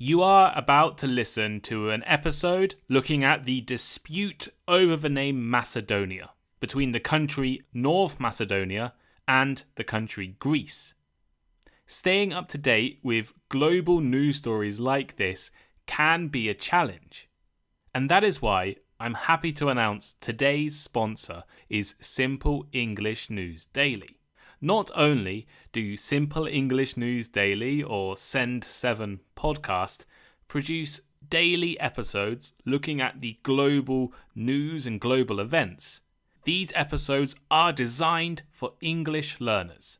You are about to listen to an episode looking at the dispute over the name Macedonia between the country North Macedonia and the country Greece. Staying up to date with global news stories like this can be a challenge. And that is why I'm happy to announce today's sponsor is Simple English News Daily. Not only do Simple English News Daily or Send7 podcast produce daily episodes looking at the global news and global events, these episodes are designed for English learners.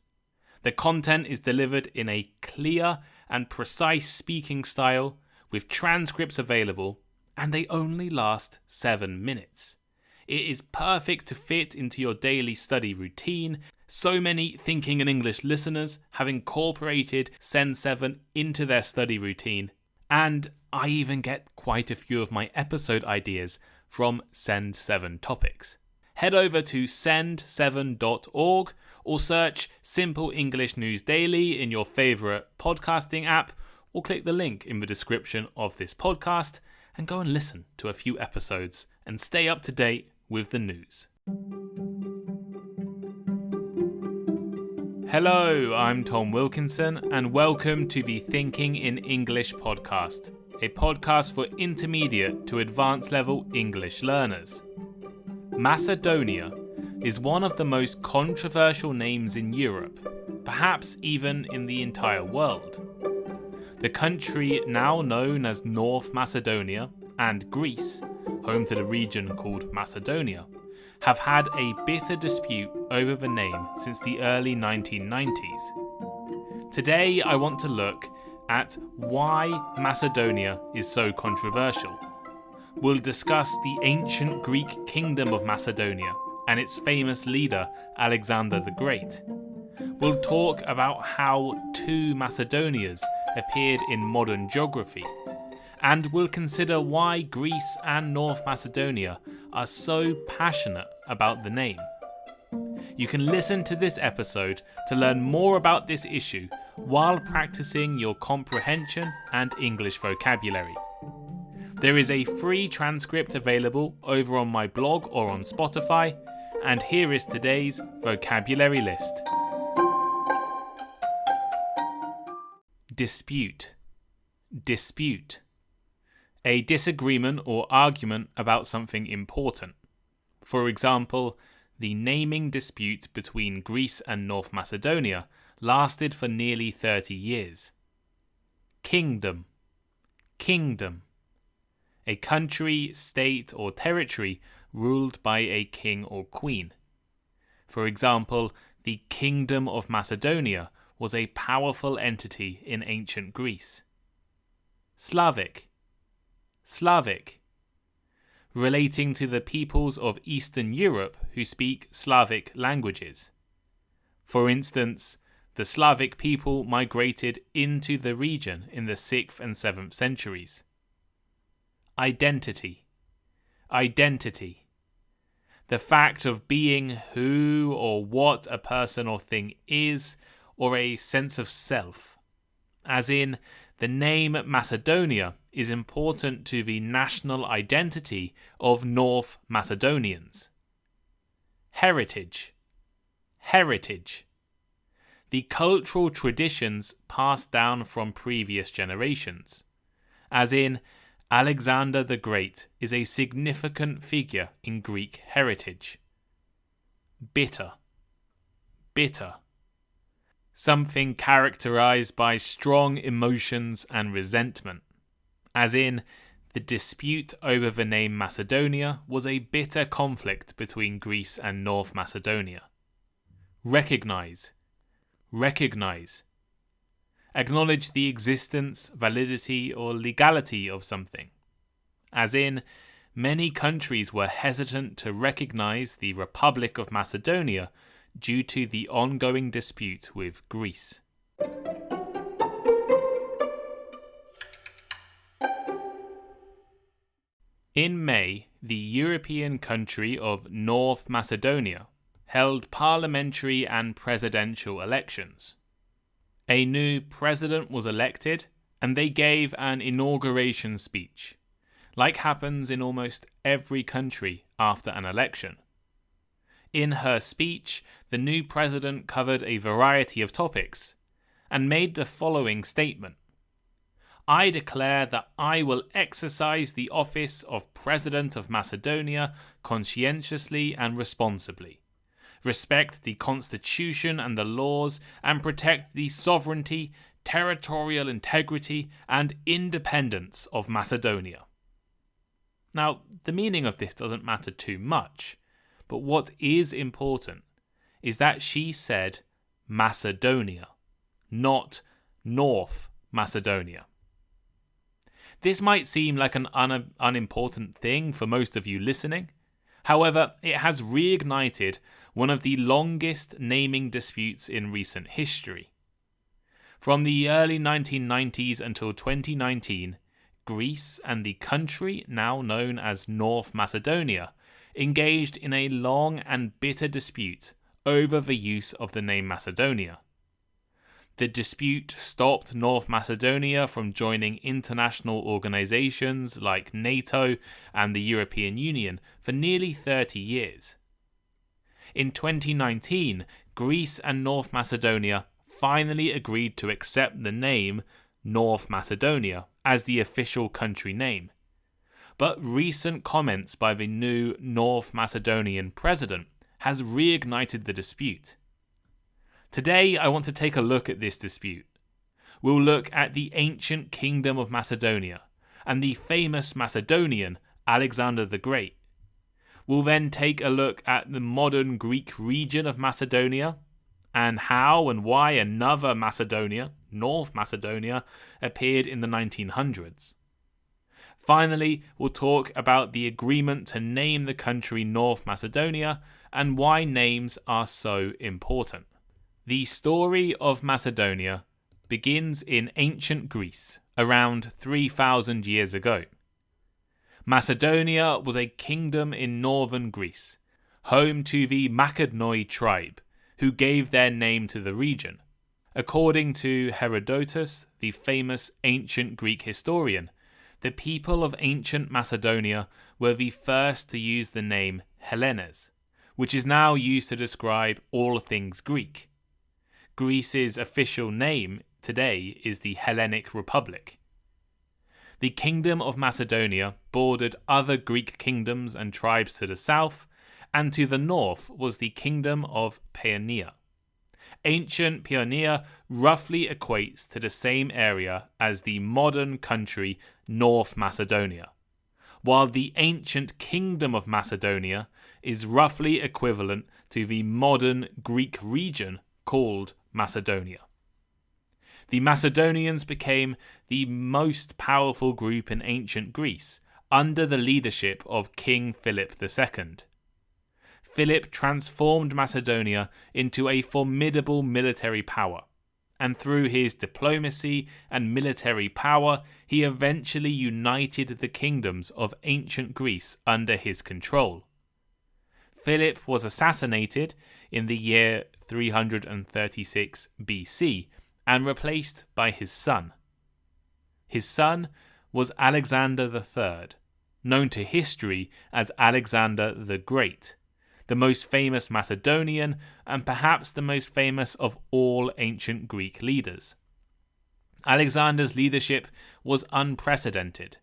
The content is delivered in a clear and precise speaking style with transcripts available, and they only last 7 minutes. It is perfect to fit into your daily study routine. So many Thinking in English listeners have incorporated Send7 into their study routine, and I even get quite a few of my episode ideas from Send7 topics. Head over to send7.org or search Simple English News Daily in your favourite podcasting app, or click the link in the description of this podcast and go and listen to a few episodes and stay up to date with the news. Hello, I'm Tom Wilkinson and welcome to the Thinking in English podcast, a podcast for intermediate to advanced level English learners. Macedonia is one of the most controversial names in Europe, perhaps even in the entire world. The country now known as North Macedonia and Greece, home to the region called Macedonia, have had a bitter dispute over the name since the early 1990s. Today I want to look at why Macedonia is so controversial. We'll discuss the ancient Greek kingdom of Macedonia and its famous leader Alexander the Great. We'll talk about how two Macedonias appeared in modern geography, and we'll consider why Greece and North Macedonia are so passionate about the name. You can listen to this episode to learn more about this issue while practicing your comprehension and English vocabulary. There is a free transcript available over on my blog or on Spotify, and here is today's vocabulary list. Dispute. Dispute. A disagreement or argument about something important. For example, the naming dispute between Greece and North Macedonia lasted for nearly 30 years. Kingdom. Kingdom. A country, state, or territory ruled by a king or queen. For example, the Kingdom of Macedonia was a powerful entity in ancient Greece. Slavic. Slavic. Relating to the peoples of Eastern Europe who speak Slavic languages. For instance, the Slavic people migrated into the region in the 6th and 7th centuries. Identity. Identity. The fact of being who or what a person or thing is, or a sense of self. As in, the name Macedonia is important to the national identity of North Macedonians. Heritage. Heritage. The cultural traditions passed down from previous generations. As in, Alexander the Great is a significant figure in Greek heritage. Bitter. Bitter. Something characterized by strong emotions and resentment. As in, the dispute over the name Macedonia was a bitter conflict between Greece and North Macedonia. Recognize. Recognize. Acknowledge the existence, validity, or legality of something. As in, many countries were hesitant to recognize the Republic of Macedonia due to the ongoing dispute with Greece. In May, the European country of North Macedonia held parliamentary and presidential elections. A new president was elected, and they gave an inauguration speech, like happens in almost every country after an election. In her speech, the new president covered a variety of topics and made the following statement: "I declare that I will exercise the office of President of Macedonia conscientiously and responsibly, respect the Constitution and the laws, and protect the sovereignty, territorial integrity, and independence of Macedonia." Now, the meaning of this doesn't matter too much, but what is important is that she said Macedonia, not North Macedonia. This might seem like an unimportant thing for most of you listening. However, it has reignited one of the longest naming disputes in recent history. From the early 1990s until 2019, Greece and the country now known as North Macedonia engaged in a long and bitter dispute over the use of the name Macedonia. The dispute stopped North Macedonia from joining international organizations like NATO and the European Union for nearly 30 years. In 2019, Greece and North Macedonia finally agreed to accept the name North Macedonia as the official country name. But recent comments by the new North Macedonian president has reignited the dispute. Today, I want to take a look at this dispute. We'll look at the ancient kingdom of Macedonia and the famous Macedonian Alexander the Great. We'll then take a look at the modern Greek region of Macedonia and how and why another Macedonia, North Macedonia, appeared in the 1900s. Finally, we'll talk about the agreement to name the country North Macedonia and why names are so important. The story of Macedonia begins in ancient Greece, around 3,000 years ago. Macedonia was a kingdom in northern Greece, home to the Makedonoi tribe, who gave their name to the region. According to Herodotus, the famous ancient Greek historian, the people of ancient Macedonia were the first to use the name Hellenes, which is now used to describe all things Greek. Greece's official name today is the Hellenic Republic. The Kingdom of Macedonia bordered other Greek kingdoms and tribes to the south, and to the north was the Kingdom of Paeonia. Ancient Paeonia roughly equates to the same area as the modern country North Macedonia, while the ancient Kingdom of Macedonia is roughly equivalent to the modern Greek region called Macedonia. The Macedonians became the most powerful group in ancient Greece under the leadership of King Philip II. Philip transformed Macedonia into a formidable military power, and through his diplomacy and military power, he eventually united the kingdoms of ancient Greece under his control. Philip was assassinated in the year 336 BC and replaced by his son. His son was Alexander III, known to history as Alexander the Great, the most famous Macedonian and perhaps the most famous of all ancient Greek leaders. Alexander's leadership was unprecedented.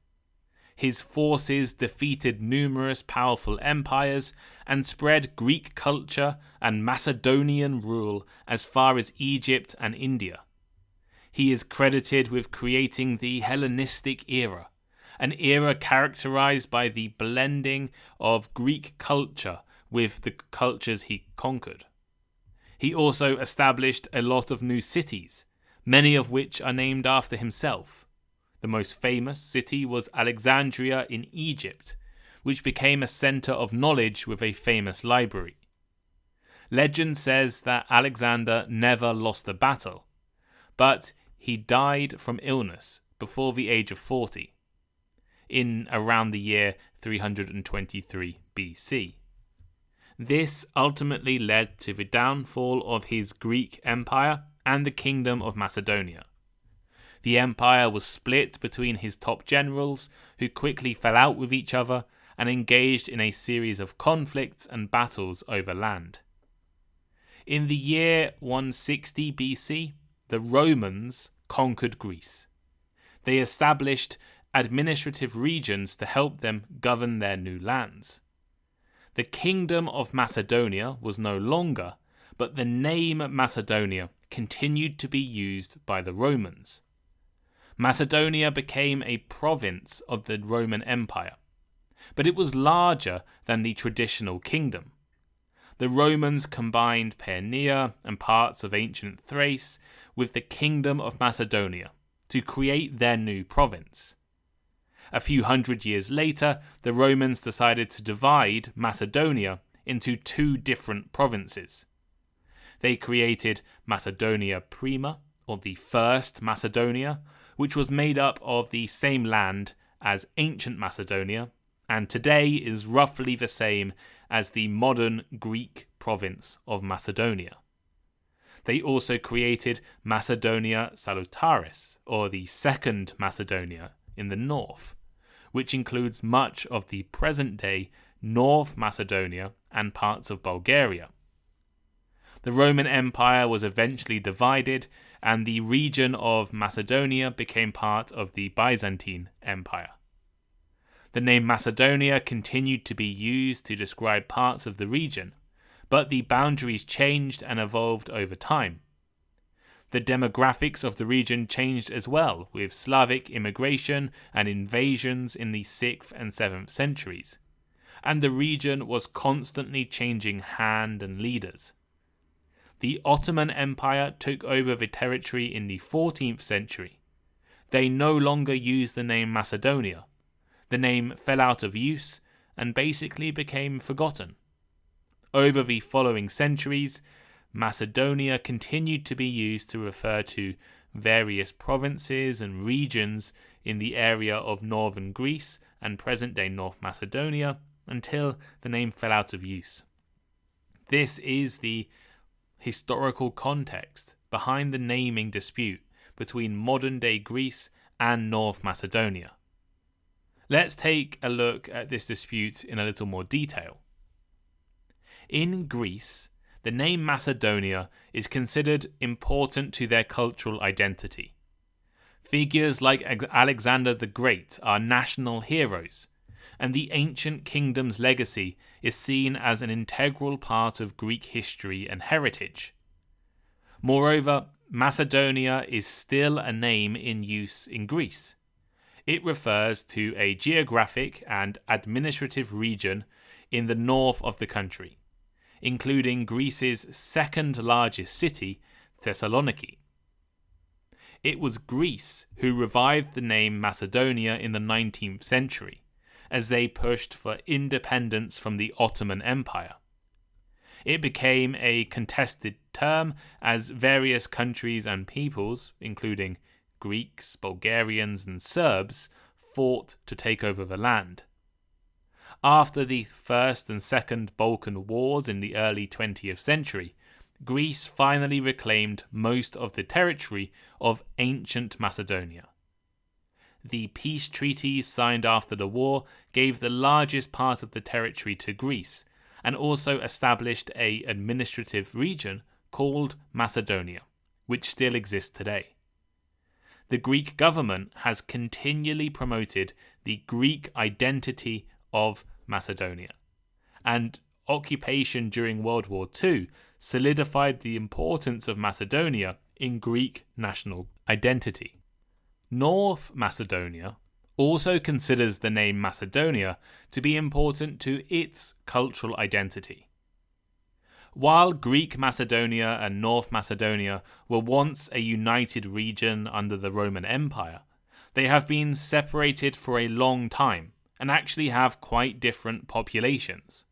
His forces defeated numerous powerful empires and spread Greek culture and Macedonian rule as far as Egypt and India. He is credited with creating the Hellenistic era, an era characterized by the blending of Greek culture with the cultures he conquered. He also established a lot of new cities, many of which are named after himself. The most famous city was Alexandria in Egypt, which became a center of knowledge with a famous library. Legend says that Alexander never lost a battle, but he died from illness before the age of 40, in around the year 323 BC. This ultimately led to the downfall of his Greek empire and the Kingdom of Macedonia. The empire was split between his top generals, who quickly fell out with each other and engaged in a series of conflicts and battles over land. In the year 160 BC, the Romans conquered Greece. They established administrative regions to help them govern their new lands. The Kingdom of Macedonia was no longer, but the name Macedonia continued to be used by the Romans. Macedonia became a province of the Roman Empire, but it was larger than the traditional kingdom. The Romans combined Paeania and parts of ancient Thrace with the Kingdom of Macedonia to create their new province. A few hundred years later, the Romans decided to divide Macedonia into two different provinces. They created Macedonia Prima, or the First Macedonia, which was made up of the same land as ancient Macedonia, and today is roughly the same as the modern Greek province of Macedonia. They also created Macedonia Salutaris, or the Second Macedonia, in the north, which includes much of the present-day North Macedonia and parts of Bulgaria. The Roman Empire was eventually divided, and the region of Macedonia became part of the Byzantine Empire. The name Macedonia continued to be used to describe parts of the region, but the boundaries changed and evolved over time. The demographics of the region changed as well, with Slavic immigration and invasions in the 6th and 7th centuries, and the region was constantly changing hand and leaders. The Ottoman Empire took over the territory in the 14th century. They no longer used the name Macedonia. The name fell out of use and basically became forgotten. Over the following centuries, Macedonia continued to be used to refer to various provinces and regions in the area of northern Greece and present-day North Macedonia until the name fell out of use. This is the historical context behind the naming dispute between modern-day Greece and North Macedonia. Let's take a look at this dispute in a little more detail. In Greece, the name Macedonia is considered important to their cultural identity. Figures like Alexander the Great are national heroes, and the ancient kingdom's legacy is seen as an integral part of Greek history and heritage. Moreover, Macedonia is still a name in use in Greece. It refers to a geographic and administrative region in the north of the country, including Greece's second largest city, Thessaloniki. It was Greece who revived the name Macedonia in the 19th century, as they pushed for independence from the Ottoman Empire. It became a contested term as various countries and peoples, including Greeks, Bulgarians, and Serbs, fought to take over the land. After the First and Second Balkan Wars in the early 20th century, Greece finally reclaimed most of the territory of ancient Macedonia. The peace treaties signed after the war gave the largest part of the territory to Greece, and also established an administrative region called Macedonia, which still exists today. The Greek government has continually promoted the Greek identity of Macedonia, and occupation during World War II solidified the importance of Macedonia in Greek national identity. North Macedonia also considers the name Macedonia to be important to its cultural identity. While Greek Macedonia and North Macedonia were once a united region under the Roman Empire, they have been separated for a long time and actually have quite different populations.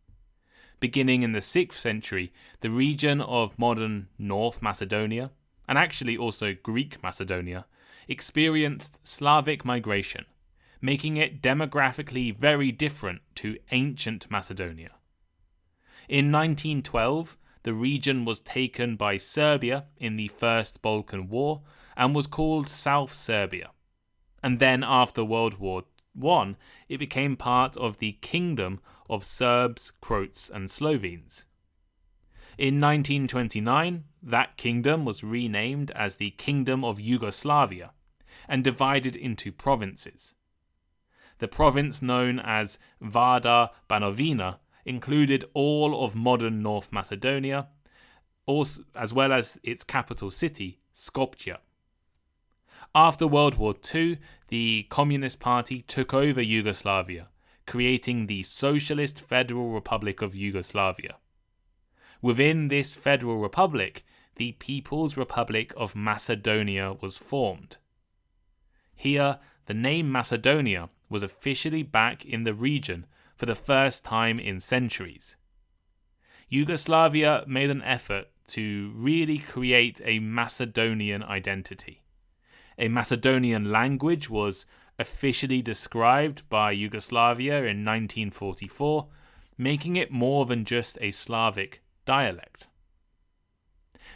Beginning in the 6th century, the region of modern North Macedonia, and actually also Greek Macedonia, experienced Slavic migration, making it demographically very different to ancient Macedonia. In 1912, the region was taken by Serbia in the First Balkan War, and was called South Serbia. And then after World War I, it became part of the Kingdom of Serbs, Croats and Slovenes. In 1929, that kingdom was renamed as the Kingdom of Yugoslavia and divided into provinces. The province known as Vardar Banovina included all of modern North Macedonia, as well as its capital city, Skopje. After World War II, the Communist Party took over Yugoslavia, creating the Socialist Federal Republic of Yugoslavia. Within this Federal Republic, the People's Republic of Macedonia was formed. Here, the name Macedonia was officially back in the region for the first time in centuries. Yugoslavia made an effort to really create a Macedonian identity. A Macedonian language was officially described by Yugoslavia in 1944, making it more than just a Slavic dialect.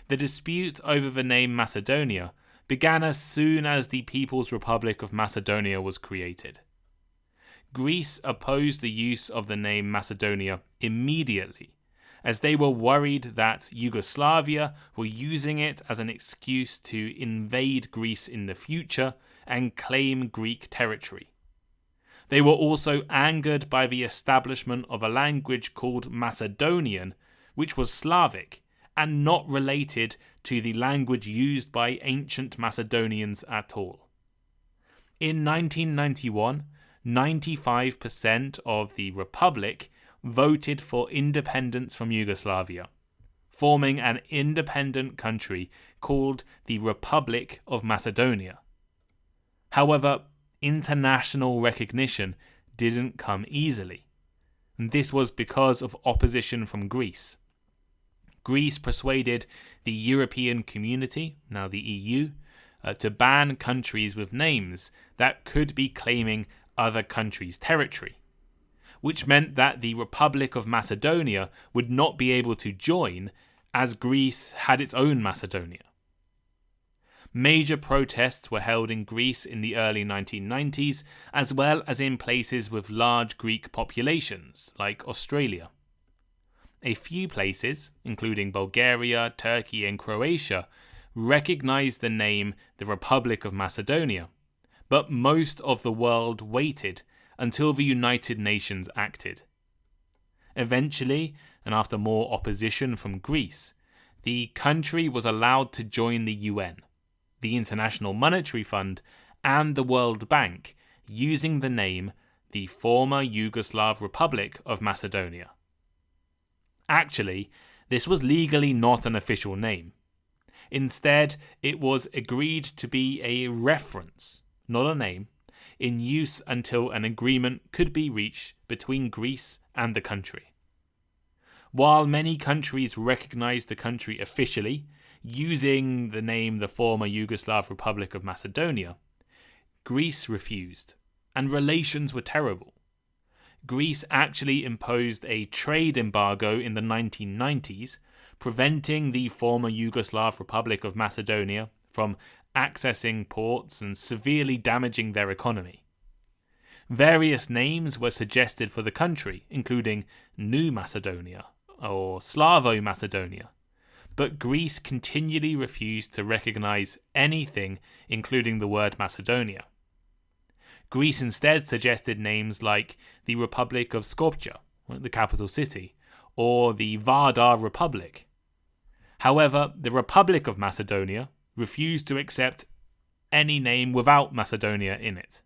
The dispute over the name Macedonia began as soon as the People's Republic of Macedonia was created. Greece opposed the use of the name Macedonia immediately, as they were worried that Yugoslavia were using it as an excuse to invade Greece in the future and claim Greek territory. They were also angered by the establishment of a language called Macedonian, which was Slavic and not related to the language used by ancient Macedonians at all. In 1991, 95% of the Republic voted for independence from Yugoslavia, forming an independent country called the Republic of Macedonia. However, international recognition didn't come easily, and this was because of opposition from Greece. Greece persuaded the European Community, now the EU, to ban countries with names that could be claiming other countries' territory, which meant that the Republic of Macedonia would not be able to join as Greece had its own Macedonia. Major protests were held in Greece in the early 1990s, as well as in places with large Greek populations, like Australia. A few places, including Bulgaria, Turkey and Croatia, recognized the name the Republic of Macedonia, but most of the world waited until the United Nations acted. Eventually, and after more opposition from Greece, the country was allowed to join the UN, the International Monetary Fund, and the World Bank, using the name the former Yugoslav Republic of Macedonia. Actually, this was legally not an official name. Instead, it was agreed to be a reference, not a name, in use until an agreement could be reached between Greece and the country. While many countries recognized the country officially, using the name the former Yugoslav Republic of Macedonia, Greece refused, and relations were terrible. Greece actually imposed a trade embargo in the 1990s, preventing the former Yugoslav Republic of Macedonia from accessing ports and severely damaging their economy. Various names were suggested for the country, including New Macedonia or Slavo Macedonia, but Greece continually refused to recognize anything including the word Macedonia. Greece instead suggested names like the Republic of Skopje, the capital city, or the Vardar Republic. However, the Republic of Macedonia refused to accept any name without Macedonia in it.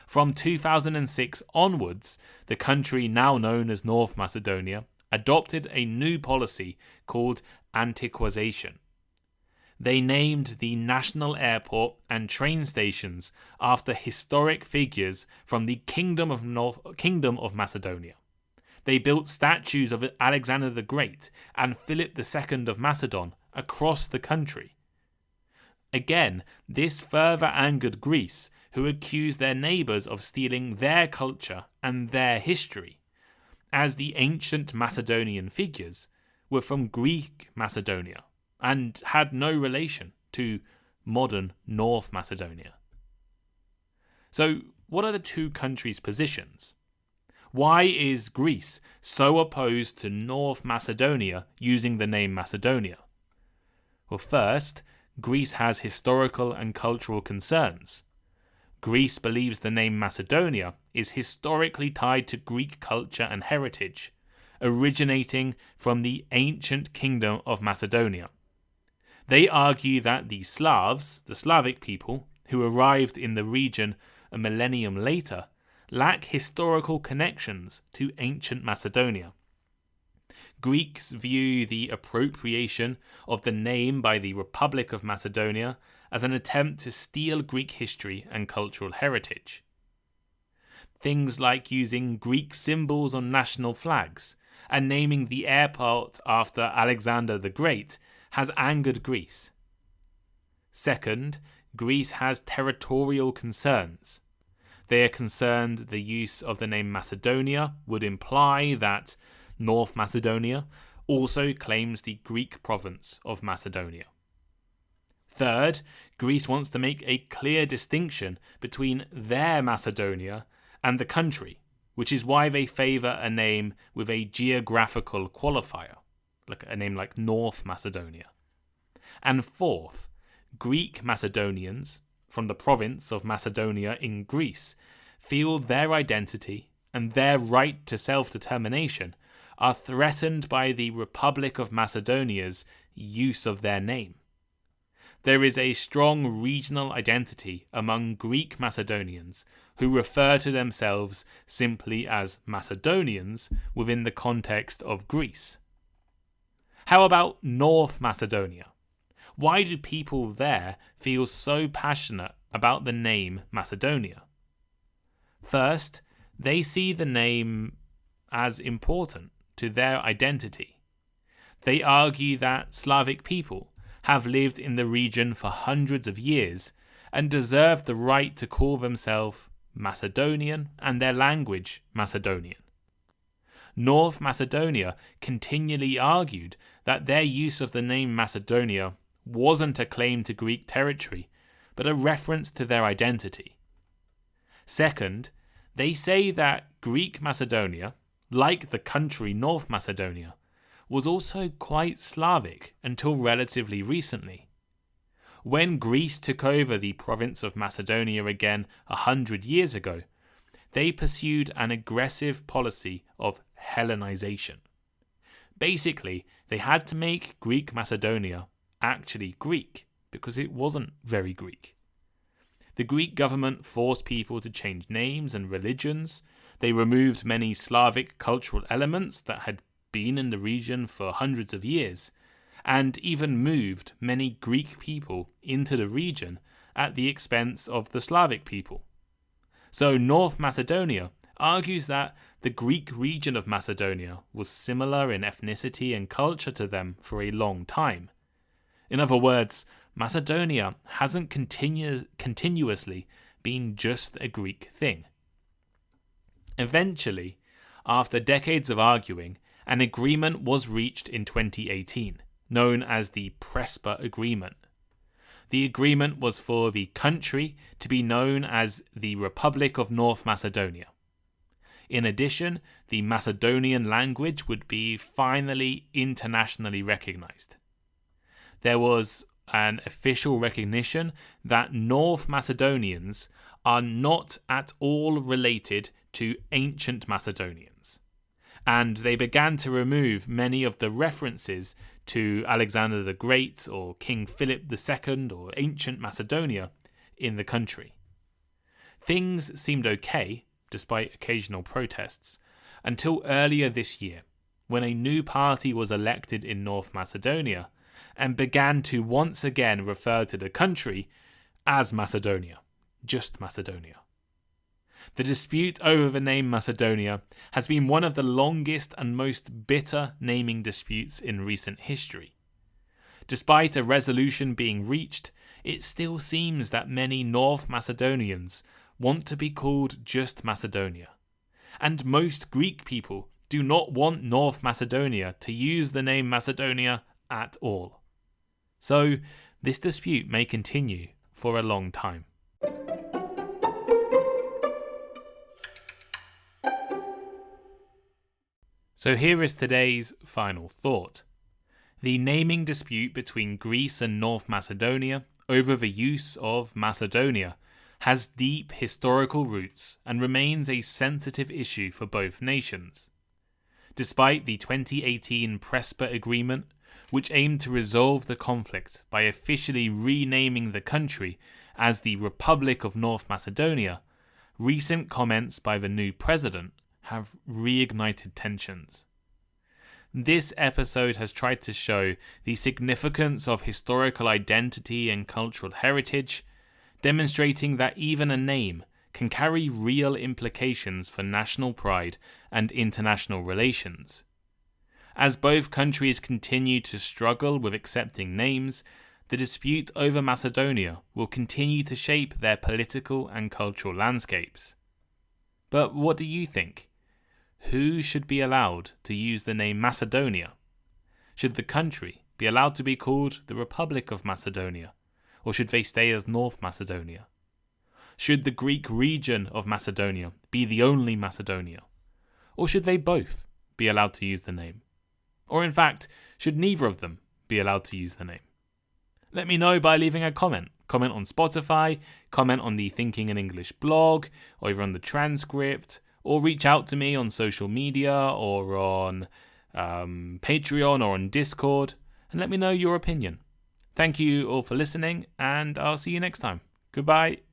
From 2006 onwards, the country now known as North Macedonia adopted a new policy called antiquation. They named the national airport and train stations after historic figures from the Kingdom of Macedonia. They built statues of Alexander the Great and Philip II of Macedon across the country. Again, this further angered Greece, who accused their neighbours of stealing their culture and their history, as the ancient Macedonian figures were from Greek Macedonia and had no relation to modern North Macedonia. So, what are the two countries' positions? Why is Greece so opposed to North Macedonia using the name Macedonia? Well, first, Greece has historical and cultural concerns. Greece believes the name Macedonia is historically tied to Greek culture and heritage, originating from the ancient kingdom of Macedonia. They argue that the Slavs, the Slavic people, who arrived in the region a millennium later, lack historical connections to ancient Macedonia. Greeks view the appropriation of the name by the Republic of Macedonia as an attempt to steal Greek history and cultural heritage. Things like using Greek symbols on national flags and naming the airport after Alexander the Great has angered Greece. Second, Greece has territorial concerns. They are concerned the use of the name Macedonia would imply that North Macedonia also claims the Greek province of Macedonia. Third, Greece wants to make a clear distinction between their Macedonia and the country, which is why they favour a name with a geographical qualifier, like a name like North Macedonia. And fourth, Greek Macedonians from the province of Macedonia in Greece feel their identity and their right to self-determination are threatened by the Republic of Macedonia's use of their name. There is a strong regional identity among Greek Macedonians who refer to themselves simply as Macedonians within the context of Greece. How about North Macedonia? Why do people there feel so passionate about the name Macedonia? First, they see the name as important to their identity. They argue that Slavic people have lived in the region for hundreds of years and deserve the right to call themselves Macedonian and their language Macedonian. North Macedonia continually argued that their use of the name Macedonia wasn't a claim to Greek territory, but a reference to their identity. Second, they say that Greek Macedonia, like the country North Macedonia, was also quite Slavic until relatively recently. When Greece took over the province of Macedonia again 100 years ago, they pursued an aggressive policy of Hellenization. Basically, they had to make Greek Macedonia actually Greek, because it wasn't very Greek. The Greek government forced people to change names and religions. They removed many Slavic cultural elements that had been in the region for hundreds of years, and even moved many Greek people into the region at the expense of the Slavic people. So North Macedonia argues that the Greek region of Macedonia was similar in ethnicity and culture to them for a long time. In other words, Macedonia hasn't continuously been just a Greek thing. Eventually, after decades of arguing, an agreement was reached in 2018, known as the Prespa Agreement. The agreement was for the country to be known as the Republic of North Macedonia. In addition, the Macedonian language would be finally internationally recognized. There was an official recognition that North Macedonians are not at all related to ancient Macedonians, and they began to remove many of the references to Alexander the Great or King Philip II or ancient Macedonia in the country. Things seemed okay, despite occasional protests, until earlier this year, when a new party was elected in North Macedonia and began to once again refer to the country as Macedonia, just Macedonia. The dispute over the name Macedonia has been one of the longest and most bitter naming disputes in recent history. Despite a resolution being reached, it still seems that many North Macedonians want to be called just Macedonia, and most Greek people do not want North Macedonia to use the name Macedonia at all. So, this dispute may continue for a long time. So here is today's final thought. The naming dispute between Greece and North Macedonia over the use of Macedonia has deep historical roots and remains a sensitive issue for both nations. Despite the 2018 Prespa agreement, which aimed to resolve the conflict by officially renaming the country as the Republic of North Macedonia, recent comments by the new president have reignited tensions. This episode has tried to show the significance of historical identity and cultural heritage, demonstrating that even a name can carry real implications for national pride and international relations. As both countries continue to struggle with accepting names, the dispute over Macedonia will continue to shape their political and cultural landscapes. But what do you think? Who should be allowed to use the name Macedonia? Should the country be allowed to be called the Republic of Macedonia, or should they stay as North Macedonia? Should the Greek region of Macedonia be the only Macedonia, or should they both be allowed to use the name? Or in fact, should neither of them be allowed to use the name? Let me know by leaving a comment. Comment on Spotify, comment on the Thinking in English blog, or even on the transcript, or reach out to me on social media or on Patreon or on Discord and let me know your opinion. Thank you all for listening, and I'll see you next time. Goodbye.